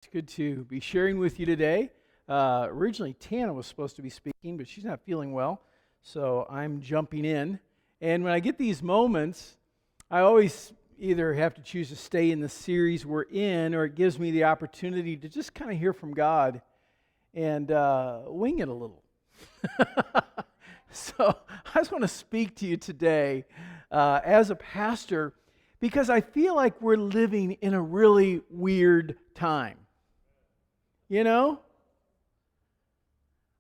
It's good to be sharing with you today. Originally, Tana was supposed to be speaking, but she's not feeling well, so I'm jumping in. And when I get these moments, I always either have to choose to stay in the series we're in, or it gives me the opportunity to just kind of hear from God and wing it a little. So I just want to speak to you today as a pastor, because I feel like we're living in a really weird time. You know?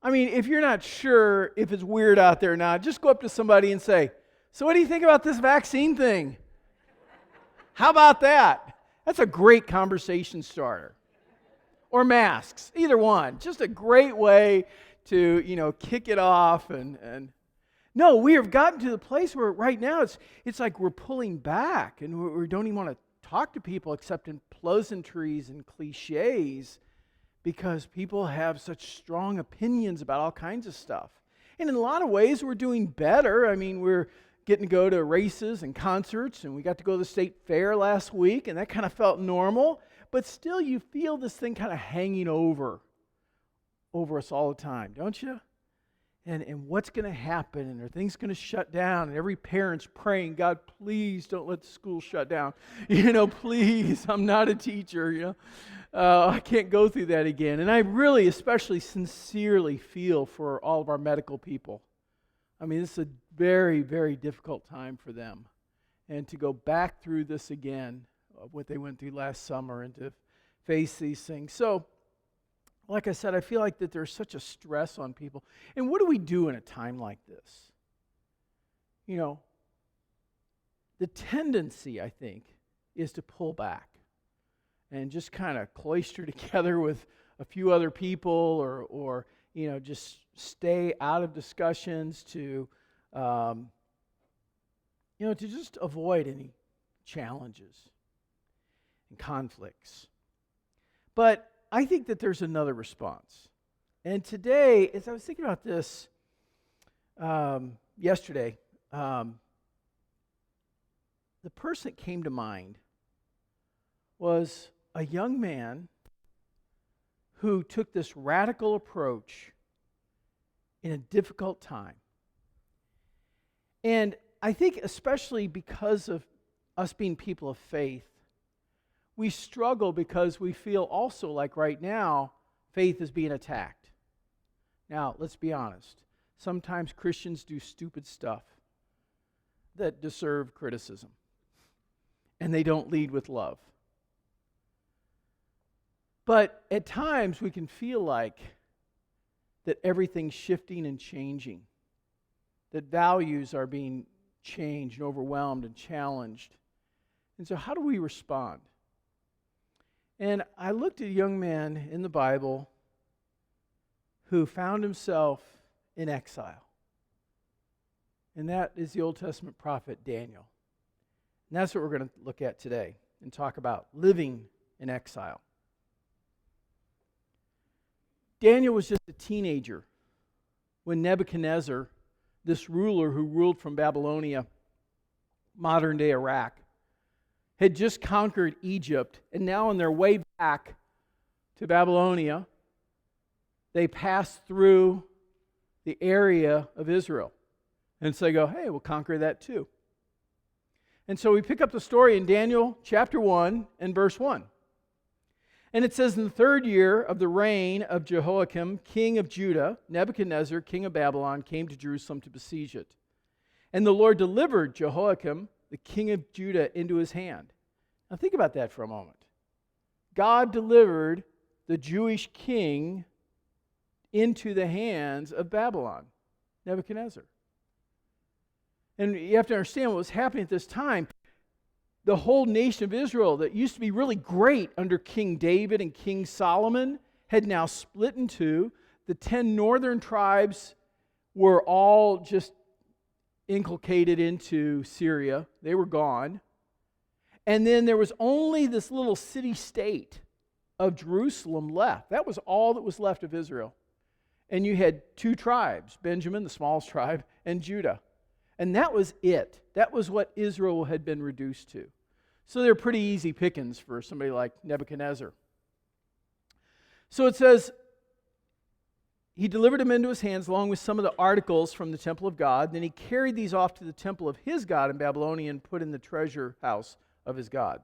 I mean, if you're not sure if it's weird out there or not, just go up to somebody and say, "So what do you think about this vaccine thing? How about that?" That's a great conversation starter. Or masks, either one. Just a great way to, kick it off and no, we have gotten to the place where right now it's like we're pulling back and we don't even want to talk to people except in pleasantries and cliches, because people have such strong opinions about all kinds of stuff. And in a lot of ways, we're doing better. I mean, we're getting to go to races and concerts, and we got to go to the state fair last week, and that kind of felt normal. But still, you feel this thing kind of hanging over us all the time, don't you? And what's going to happen? And are things going to shut down? And every parent's praying, "God, please don't let the school shut down. Please, I'm not a teacher, I can't go through that again." And I really, especially sincerely feel for all of our medical people. I mean, this is a very, very difficult time for them. And to go back through this again, what they went through last summer, and to face these things. So, like I said, I feel like that there's such a stress on people. And what do we do in a time like this? The tendency, I think, is to pull back and just kind of cloister together with a few other people, or just stay out of discussions to just avoid any challenges and conflicts. But I think that there's another response. And today, as I was thinking about this yesterday, the person that came to mind was a young man who took this radical approach in a difficult time. And I think especially because of us being people of faith, we struggle because we feel also like right now faith is being attacked. Now, let's be honest. Sometimes Christians do stupid stuff that deserve criticism, and they don't lead with love. But at times we can feel like that everything's shifting and changing, that values are being changed and overwhelmed and challenged. And so how do we respond? And I looked at a young man in the Bible who found himself in exile. And that is the Old Testament prophet Daniel. And that's what we're going to look at today and talk about, living in exile. Daniel was just a teenager when Nebuchadnezzar, this ruler who ruled from Babylonia, modern-day Iraq, had just conquered Egypt, and now on their way back to Babylonia, they passed through the area of Israel. And so they go, "Hey, we'll conquer that too." And so we pick up the story in Daniel chapter 1 and verse 1. And it says, "In the third year of the reign of Jehoiakim, king of Judah, Nebuchadnezzar, king of Babylon, came to Jerusalem to besiege it. And the Lord delivered Jehoiakim, the king of Judah, into his hand." Now think about that for a moment. God delivered the Jewish king into the hands of Babylon, Nebuchadnezzar. And you have to understand what was happening at this time. The whole nation of Israel that used to be really great under King David and King Solomon had now split in two. The 10 northern tribes were all just inculcated into Syria. They were gone. And then there was only this little city-state of Jerusalem left. That was all that was left of Israel. And you had 2 tribes, Benjamin, the smallest tribe, and Judah. And that was it. That was what Israel had been reduced to. So they're pretty easy pickings for somebody like Nebuchadnezzar. So it says, he delivered them into his hands along with some of the articles from the temple of God. Then he carried these off to the temple of his God in Babylonia and put in the treasure house of his God.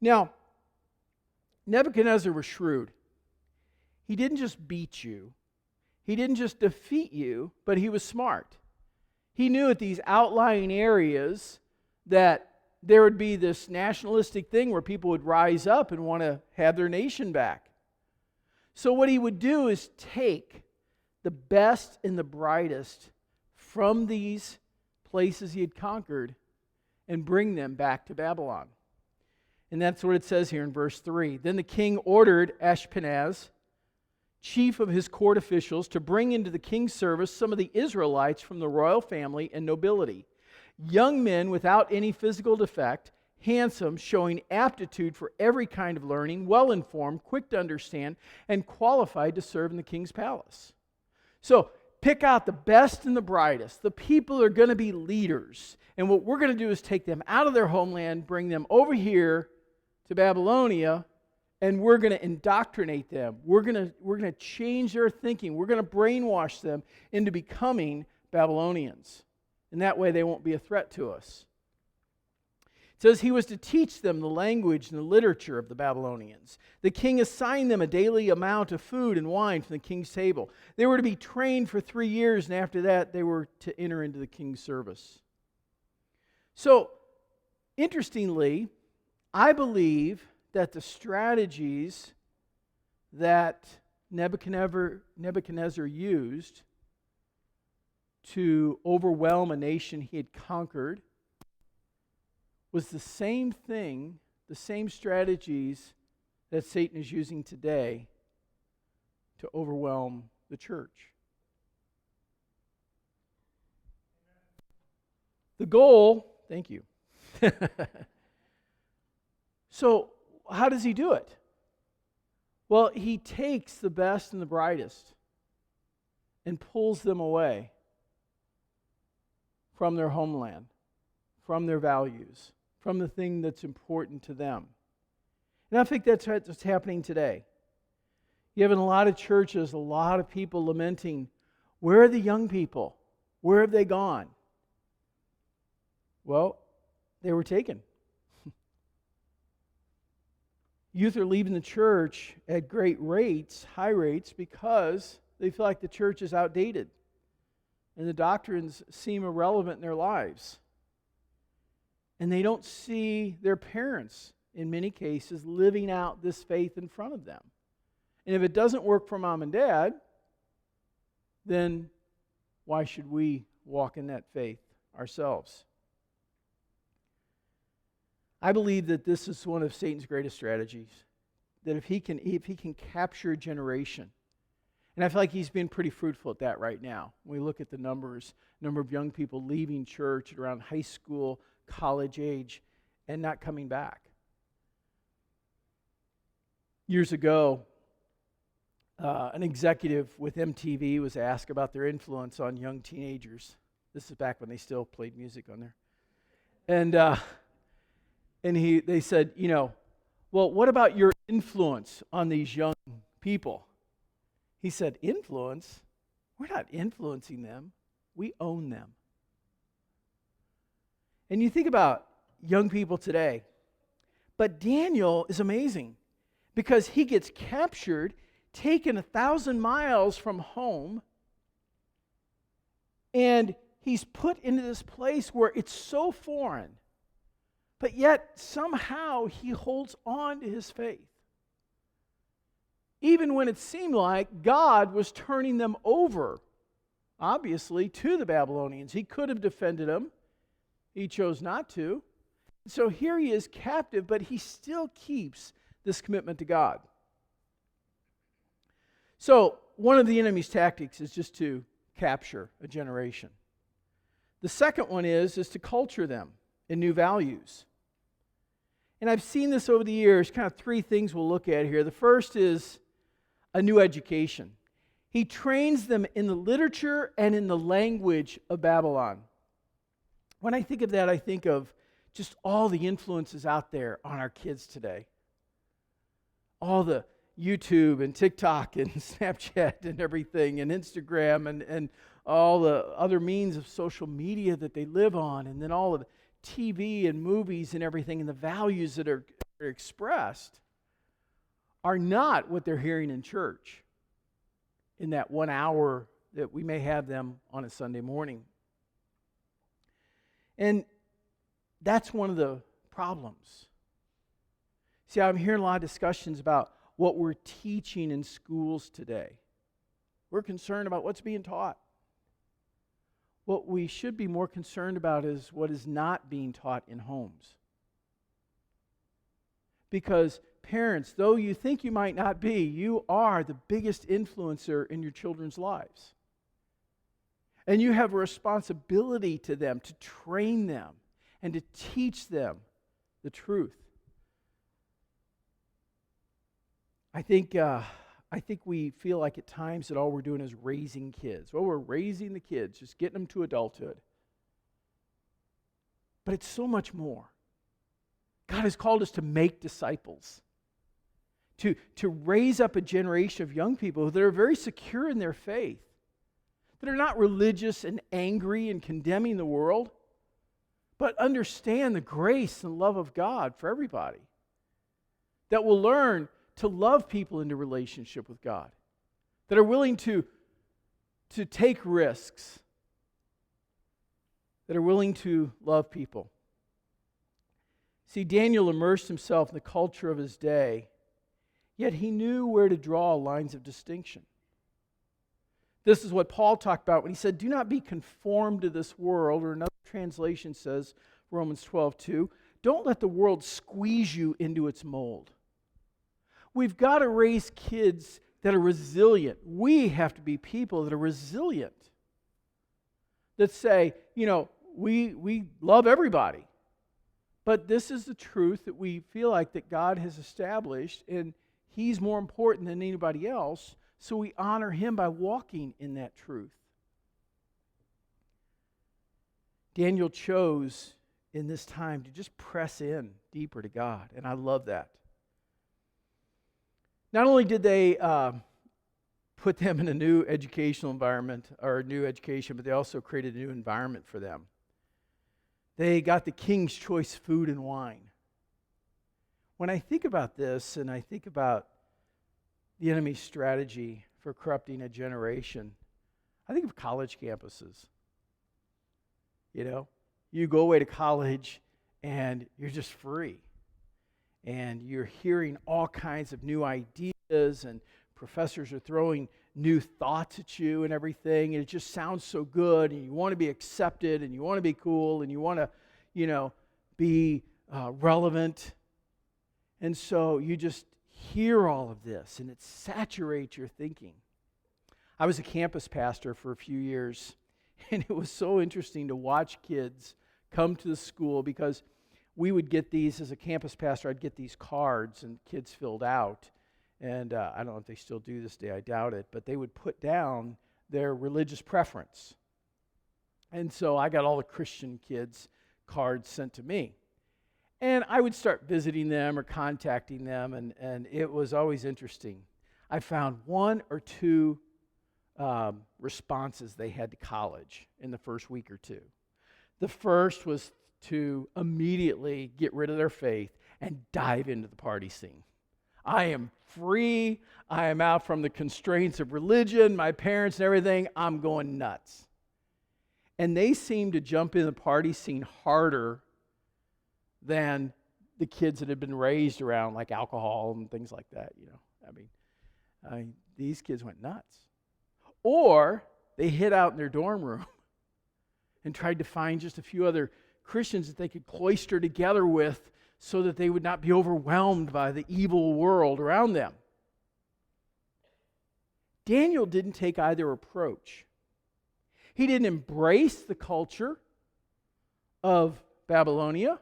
Now, Nebuchadnezzar was shrewd. He didn't just beat you. He didn't just defeat you, but he was smart. He knew at these outlying areas that there would be this nationalistic thing where people would rise up and want to have their nation back. So what he would do is take the best and the brightest from these places he had conquered and bring them back to Babylon. And that's what it says here in verse 3. Then the king ordered Ashpenaz, chief of his court officials, to bring into the king's service some of the Israelites from the royal family and nobility, young men without any physical defect, handsome, showing aptitude for every kind of learning, well-informed, quick to understand, and qualified to serve in the king's palace. So, pick out the best and the brightest. The people are going to be leaders. And what we're going to do is take them out of their homeland, bring them over here to Babylonia, and we're going to indoctrinate them. We're going to change their thinking. We're going to brainwash them into becoming Babylonians. And that way they won't be a threat to us. It says he was to teach them the language and the literature of the Babylonians. The king assigned them a daily amount of food and wine from the king's table. They were to be trained for 3 years, and after that they were to enter into the king's service. So, interestingly, I believe that the strategies that Nebuchadnezzar used to overwhelm a nation he had conquered was the same thing, the same strategies that Satan is using today to overwhelm the church. The goal, thank you. So, how does he do it? Well, he takes the best and the brightest and pulls them away from their homeland, from their values, from the thing that's important to them. And I think that's what's happening today. You have in a lot of churches, a lot of people lamenting, where are the young people? Where have they gone? Well, they were taken. Youth are leaving the church at great rates, high rates, because they feel like the church is outdated and the doctrines seem irrelevant in their lives. And they don't see their parents, in many cases, living out this faith in front of them. And if it doesn't work for mom and dad, then why should we walk in that faith ourselves? I believe that this is one of Satan's greatest strategies. That if he can capture a generation, and I feel like he's been pretty fruitful at that right now. When we look at the number of young people leaving church at around high school, college age, and not coming back. Years ago, an executive with MTV was asked about their influence on young teenagers. This is back when they still played music on there. And they said, well, what about your influence on these young people? He said, influence? We're not influencing them. We own them. And you think about young people today. But Daniel is amazing because he gets captured, taken 1,000 miles from home, and he's put into this place where it's so foreign. But yet, somehow, he holds on to his faith. Even when it seemed like God was turning them over, obviously, to the Babylonians. He could have defended them. He chose not to. So here he is captive, but he still keeps this commitment to God. So, one of the enemy's tactics is just to capture a generation. The second one is to culture them in new values. And I've seen this over the years, kind of 3 things we'll look at here. The first is a new education. He trains them in the literature and in the language of Babylon. When I think of that, I think of just all the influences out there on our kids today. All the, YouTube and TikTok and Snapchat and everything and Instagram and all the other means of social media that they live on, and then all of the TV and movies and everything, and the values that are expressed are not what they're hearing in church in that 1 hour that we may have them on a Sunday morning. And that's one of the problems. See, I'm hearing a lot of discussions about what we're teaching in schools today. We're concerned about what's being taught. What we should be more concerned about is what is not being taught in homes. Because parents, though you think you might not be, you are the biggest influencer in your children's lives. And you have a responsibility to them to train them and to teach them the truth. I think we feel like at times that all we're doing is raising kids. Well, we're raising the kids, just getting them to adulthood. But it's so much more. God has called us to make disciples, to raise up a generation of young people that are very secure in their faith, that are not religious and angry and condemning the world, but understand the grace and love of God for everybody, that will learn to love people into relationship with God, that are willing to take risks, that are willing to love people. See, Daniel immersed himself in the culture of his day, yet he knew where to draw lines of distinction. This is what Paul talked about when he said, "Do not be conformed to this world," or another translation says, Romans 12:2, "Don't let the world squeeze you into its mold." We've got to raise kids that are resilient. We have to be people that are resilient, that say, we love everybody. But this is the truth that we feel like that God has established, and He's more important than anybody else, so we honor Him by walking in that truth. Daniel chose in this time to just press in deeper to God, and I love that. Not only did they put them in a new educational environment, or a new education, but they also created a new environment for them. They got the king's choice food and wine. When I think about this, and I think about the enemy's strategy for corrupting a generation, I think of college campuses. You go away to college, and you're just free. And you're hearing all kinds of new ideas, and professors are throwing new thoughts at you and everything, and it just sounds so good, and you want to be accepted, and you want to be cool, and you want to, be relevant. And so you just hear all of this, and it saturates your thinking. I was a campus pastor for a few years, and it was so interesting to watch kids come to the school, because we would get these, as a campus pastor, I'd get these cards and kids filled out. And I don't know if they still do this day, I doubt it, but they would put down their religious preference. And so I got all the Christian kids' cards sent to me. And I would start visiting them or contacting them, and it was always interesting. I found one or two responses they had to college in the first week or two. The first was to immediately get rid of their faith and dive into the party scene. I am free. I am out from the constraints of religion, my parents and everything. I'm going nuts. And they seemed to jump in the party scene harder than the kids that had been raised around like alcohol and things like that. These kids went nuts. Or they hid out in their dorm room and tried to find just a few other Christians that they could cloister together with, so that they would not be overwhelmed by the evil world around them. Daniel didn't take either approach. He didn't embrace the culture of Babylonia,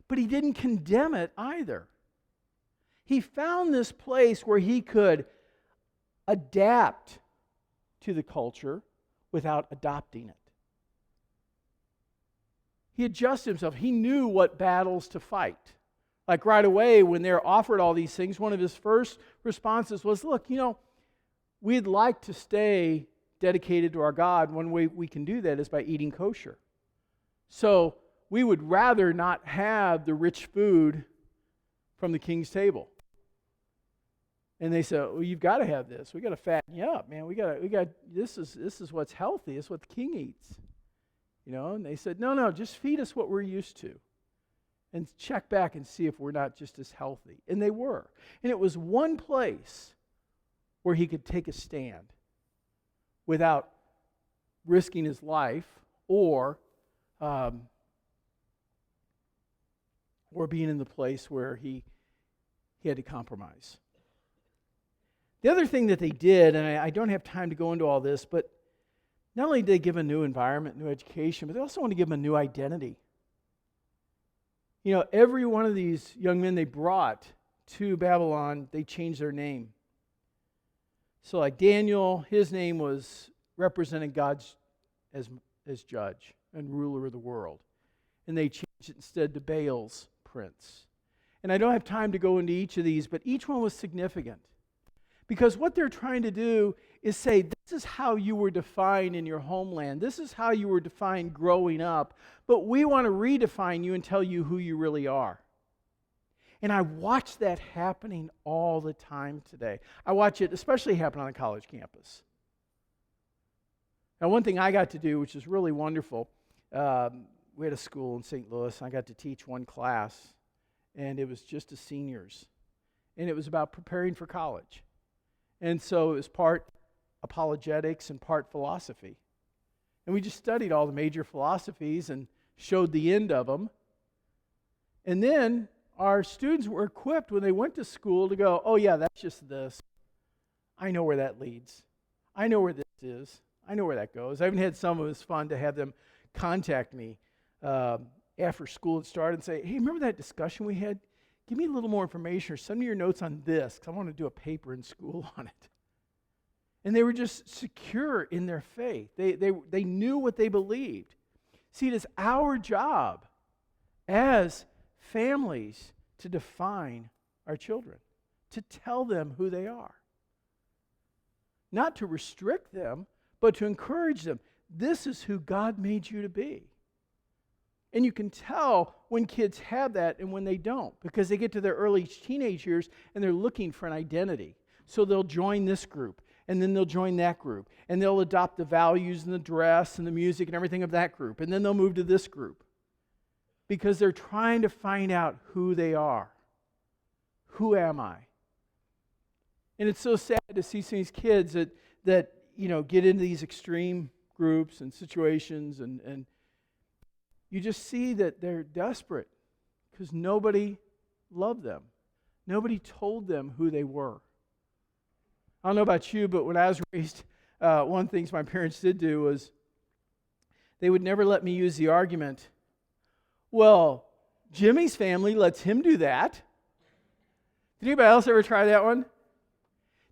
but he didn't condemn it either. He found this place where he could adapt to the culture without adopting it. He adjusted himself. He knew what battles to fight. Like right away, when they're offered all these things, one of his first responses was, look, we'd like to stay dedicated to our God. One way we can do that is by eating kosher. So we would rather not have the rich food from the king's table. And they said, well, you've got to have this. We got to fatten you up, man. This is what's healthy. It's what the king eats. And they said, no, just feed us what we're used to. And check back and see if we're not just as healthy. And they were. And it was one place where he could take a stand without risking his life or being in the place where he had to compromise. The other thing that they did, and I don't have time to go into all this, but not only did they give a new environment, new education, but they also want to give them a new identity. Every one of these young men they brought to Babylon, they changed their name. So like Daniel, his name was representing God as judge and ruler of the world. And they changed it instead to Baal's prince. And I don't have time to go into each of these, but each one was significant. Because what they're trying to do is say, this is how you were defined in your homeland. This is how you were defined growing up. But we want to redefine you and tell you who you really are. And I watch that happening all the time today. I watch it especially happen on a college campus. Now, one thing I got to do, which is really wonderful, we had a school in St. Louis. I got to teach one class, and it was just to seniors. And it was about preparing for college. And so it was part apologetics and part philosophy. And we just studied all the major philosophies and showed the end of them. And then our students were equipped when they went to school to go, oh yeah, that's just this. I know where that leads. I know where this is. I know where that goes. I even had some of it was fun to have them contact me after school had started and say, hey, remember that discussion we had? Give me a little more information or send me your notes on this because I want to do a paper in school on it. And they were just secure in their faith. They knew what they believed. See, it is our job as families to define our children, to tell them who they are. Not to restrict them, but to encourage them. This is who God made you to be. And you can tell when kids have that and when they don't, because they get to their early teenage years and they're looking for an identity. So they'll join this group, and then they'll join that group, and they'll adopt the values and the dress and the music and everything of that group, and then they'll move to this group, because they're trying to find out who they are. Who am I? And it's so sad to see some of these kids that get into these extreme groups and situations, and you just see that they're desperate because nobody loved them. Nobody told them who they were. I don't know about you, but when I was raised, one of the things my parents did do was they would never let me use the argument, well, Jimmy's family lets him do that. Did anybody else ever try that one?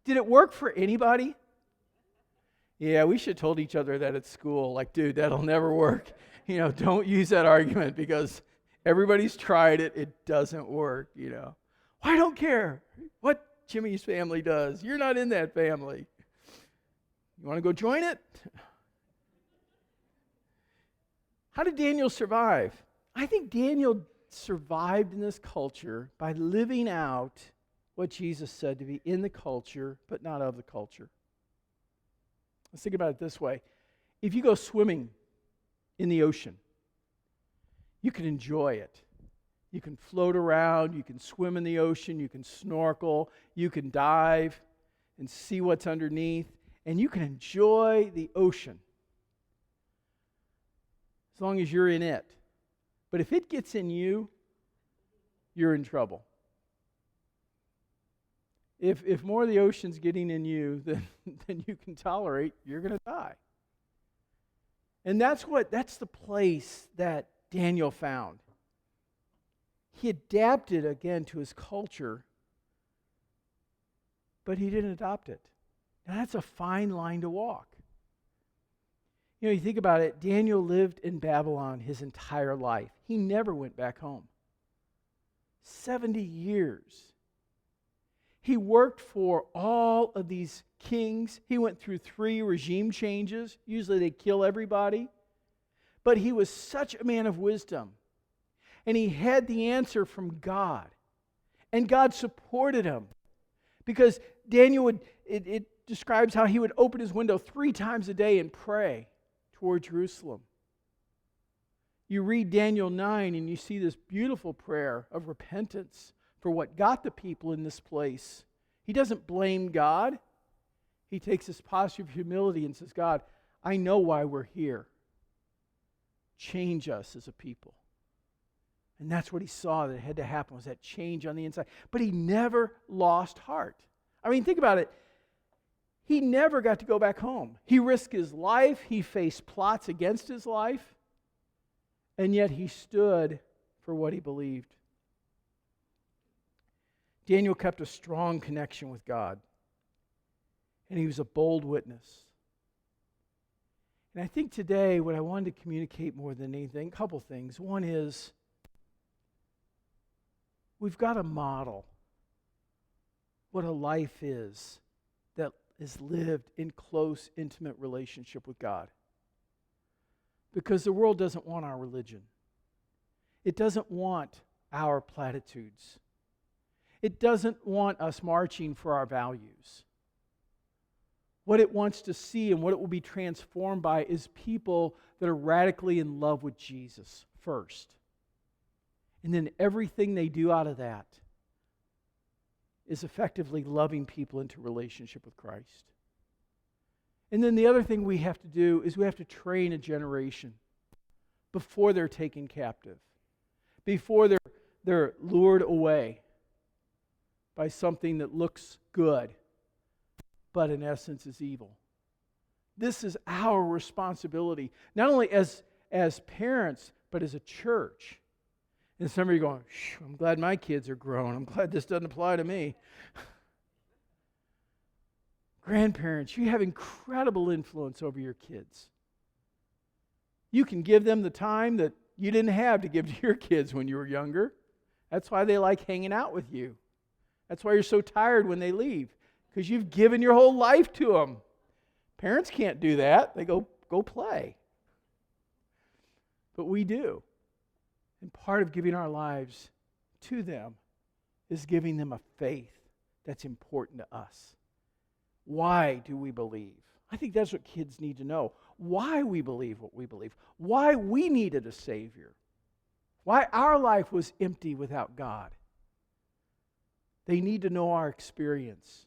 Did it work for anybody? Yeah, we should have told each other that at school. Like, dude, that'll never work. Don't use that argument because everybody's tried it. It doesn't work, Well, I don't care what Jimmy's family does. You're not in that family. You want to go join it? How did Daniel survive? I think Daniel survived in this culture by living out what Jesus said to be in the culture, but not of the culture. Let's think about it this way. If you go swimming in the ocean, you can enjoy it. You can float around, you can swim in the ocean, you can snorkel, you can dive and see what's underneath, and you can enjoy the ocean as long as you're in it. But if it gets in you, you're in trouble. If more of the ocean's getting in you than you can tolerate, you're going to die. And that's the place that Daniel found. He adapted again to his culture, but he didn't adopt it. Now that's a fine line to walk. You think about it, Daniel lived in Babylon his entire life. He never went back home. 70 years. He worked for all of these kings. He went through 3 regime changes. Usually they kill everybody. But he was such a man of wisdom. And he had the answer from God. And God supported him. Because Daniel it describes how he would open his window 3 times a day and pray toward Jerusalem. You read Daniel 9 and you see this beautiful prayer of repentance for what got the people in this place. He doesn't blame God. He takes this posture of humility and says, God, I know why we're here. Change us as a people. And that's what he saw that had to happen, was that change on the inside. But he never lost heart. I mean, think about it. He never got to go back home. He risked his life. He faced plots against his life. And yet he stood for what he believed. Daniel kept a strong connection with God. And he was a bold witness. And I think today what I wanted to communicate more than anything, a couple things. One is, we've got to model what a life is that is lived in close, intimate relationship with God. Because the world doesn't want our religion. It doesn't want our platitudes. It doesn't want us marching for our values. What it wants to see and what it will be transformed by is people that are radically in love with Jesus first. And then everything they do out of that is effectively loving people into relationship with Christ. And then the other thing we have to do is we have to train a generation before they're taken captive, before they're lured away by something that looks good, but in essence is evil. This is our responsibility, not only as parents, but as a church. And some of you are going, I'm glad my kids are grown. I'm glad this doesn't apply to me. Grandparents, you have incredible influence over your kids. You can give them the time that you didn't have to give to your kids when you were younger. That's why they like hanging out with you. That's why you're so tired when they leave, because you've given your whole life to them. Parents can't do that. They go play. But we do. And part of giving our lives to them is giving them a faith that's important to us. Why do we believe? I think that's what kids need to know. Why we believe what we believe. Why we needed a Savior. Why our life was empty without God. They need to know our experience.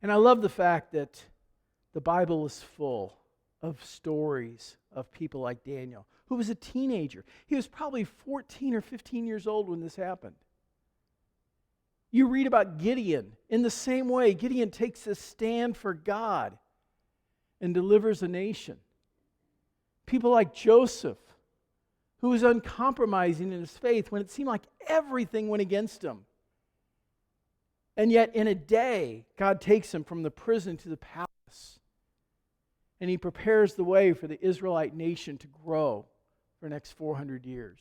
And I love the fact that the Bible is full of stories of people like Daniel, who was a teenager. He was probably 14 or 15 years old when this happened. You read about Gideon. In the same way, Gideon takes a stand for God and delivers a nation. People like Joseph, who was uncompromising in his faith when it seemed like everything went against him. And yet in a day, God takes him from the prison to the palace. And he prepares the way for the Israelite nation to grow for the next 400 years.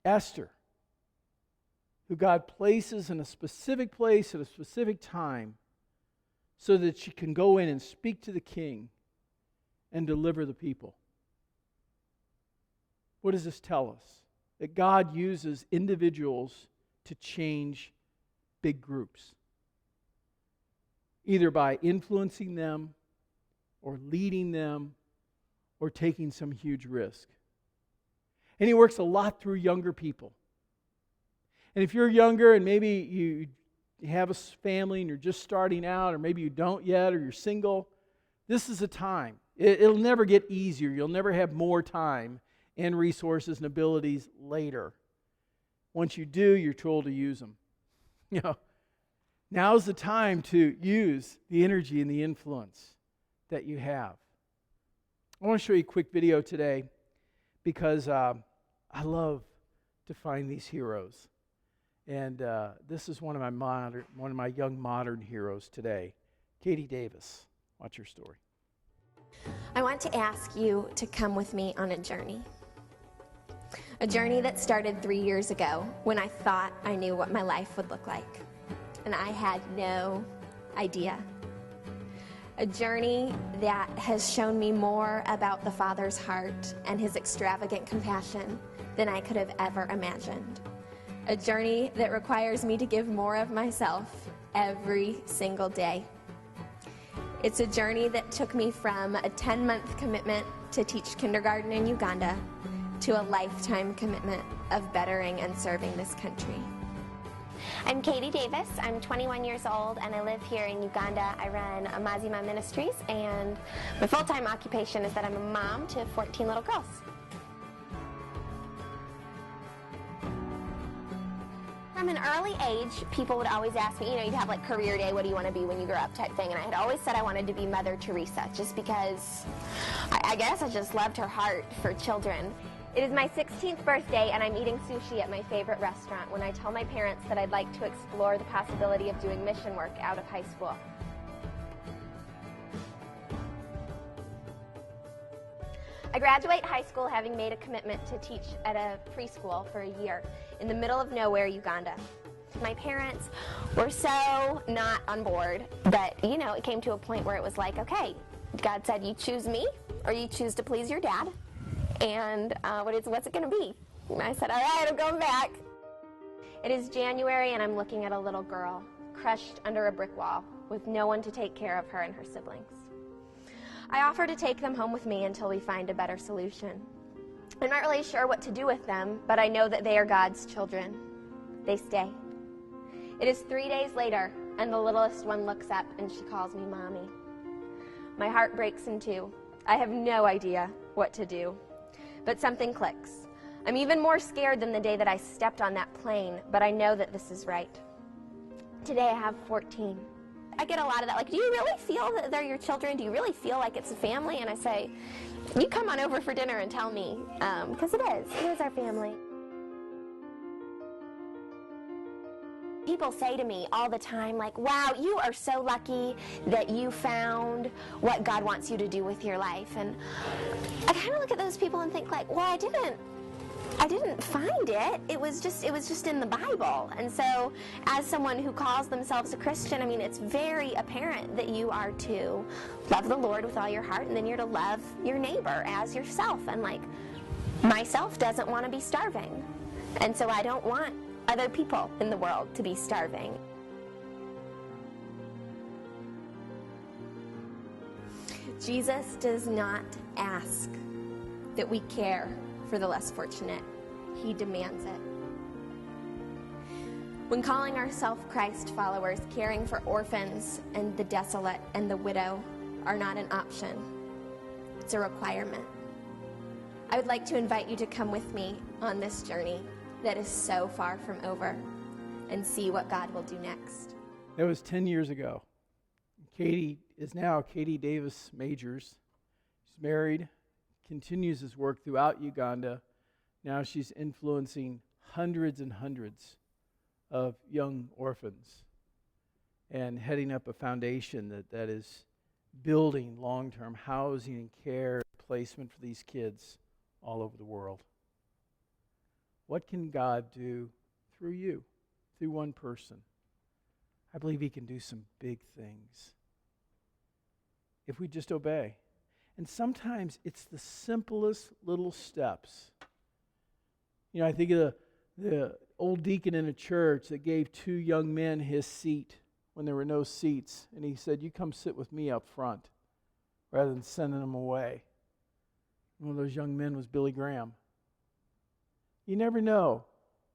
Esther, who God places in a specific place at a specific time so that she can go in and speak to the king and deliver the people. What does this tell us? That God uses individuals to change big groups, either by influencing them or leading them or taking some huge risk. And he works a lot through younger people. And if you're younger and maybe you have a family and you're just starting out, or maybe you don't yet, or you're single, this is a time. It'll never get easier. You'll never have more time and resources and abilities later. Once you do, you're told to use them. Now's the time to use the energy and the influence that you have. I want to show you a quick video today because I love to find these heroes. And this is one of my young modern heroes today, Katie Davis. Watch her story. I want to ask you to come with me on a journey. A journey that started 3 years ago when I thought I knew what my life would look like, and I had no idea. A journey that has shown me more about the Father's heart and his extravagant compassion than I could have ever imagined. A journey that requires me to give more of myself every single day. It's a journey that took me from a 10-month commitment to teach kindergarten in Uganda to a lifetime commitment of bettering and serving this country. I'm Katie Davis. I'm 21 years old and I live here in Uganda. I run Amazima Ministries, and my full-time occupation is that I'm a mom to 14 little girls. From an early age, people would always ask me, you'd have like career day, what do you want to be when you grow up type thing, and I had always said I wanted to be Mother Teresa, just because I guess I just loved her heart for children. It is my 16th birthday and I'm eating sushi at my favorite restaurant when I tell my parents that I'd like to explore the possibility of doing mission work out of high school. I graduate high school having made a commitment to teach at a preschool for a year in the middle of nowhere, Uganda. My parents were so not on board that, it came to a point where it was like, okay, God said you choose me or you choose to please your dad. And what's it going to be? And I said, all right, I'm going back. It is January and I'm looking at a little girl crushed under a brick wall with no one to take care of her and her siblings. I offer to take them home with me until we find a better solution. I'm not really sure what to do with them, but I know that they are God's children. They stay. It is 3 days later and the littlest one looks up and she calls me Mommy. My heart breaks in two. I have no idea what to do. But something clicks. I'm even more scared than the day that I stepped on that plane, but I know that this is right. Today I have 14. I get a lot of that, do you really feel that they're your children? Do you really feel like it's a family? And I say, you come on over for dinner and tell me, because it is our family. People say to me all the time, wow, you are so lucky that you found what God wants you to do with your life. And I kind of look at those people and think well, I didn't find it. It was just in the Bible. And so as someone who calls themselves a Christian, it's very apparent that you are to love the Lord with all your heart, and then you're to love your neighbor as yourself. And myself doesn't want to be starving. And so I don't want other people in the world to be starving. Jesus does not ask that we care for the less fortunate. He demands it. When calling ourselves Christ followers, caring for orphans and the desolate and the widow are not an option. It's a requirement. I would like to invite you to come with me on this journey that is so far from over and see what God will do next. That was 10 years ago. Katie is now Katie Davis Majors. She's married, continues his work throughout Uganda. Now she's influencing hundreds and hundreds of young orphans and heading up a foundation that is building long-term housing and care placement for these kids all over the world. What can God do through you, through one person? I believe he can do some big things if we just obey. And sometimes it's the simplest little steps. I think of the old deacon in a church that gave 2 young men his seat when there were no seats. And he said, you come sit with me up front, rather than sending them away. One of those young men was Billy Graham. You never know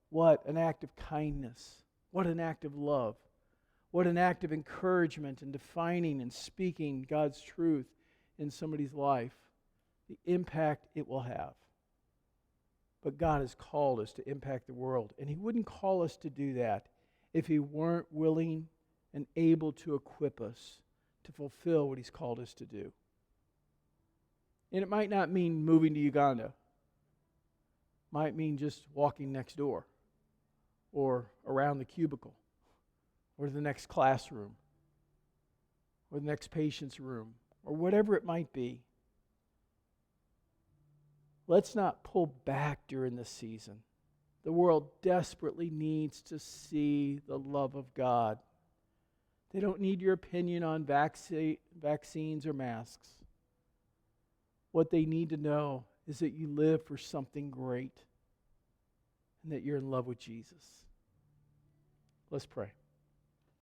what an act of kindness, what an act of love, what an act of encouragement in defining and speaking God's truth in somebody's life, the impact it will have. But God has called us to impact the world, and he wouldn't call us to do that if he weren't willing and able to equip us to fulfill what he's called us to do. And it might not mean moving to Uganda. Might mean just walking next door or around the cubicle or the next classroom or the next patient's room or whatever it might be. let's not pull back during this season. The world desperately needs to see the love of God. They don't need your opinion on vaccines or masks. What they need to know is that you live for something great and that you're in love with Jesus. Let's pray.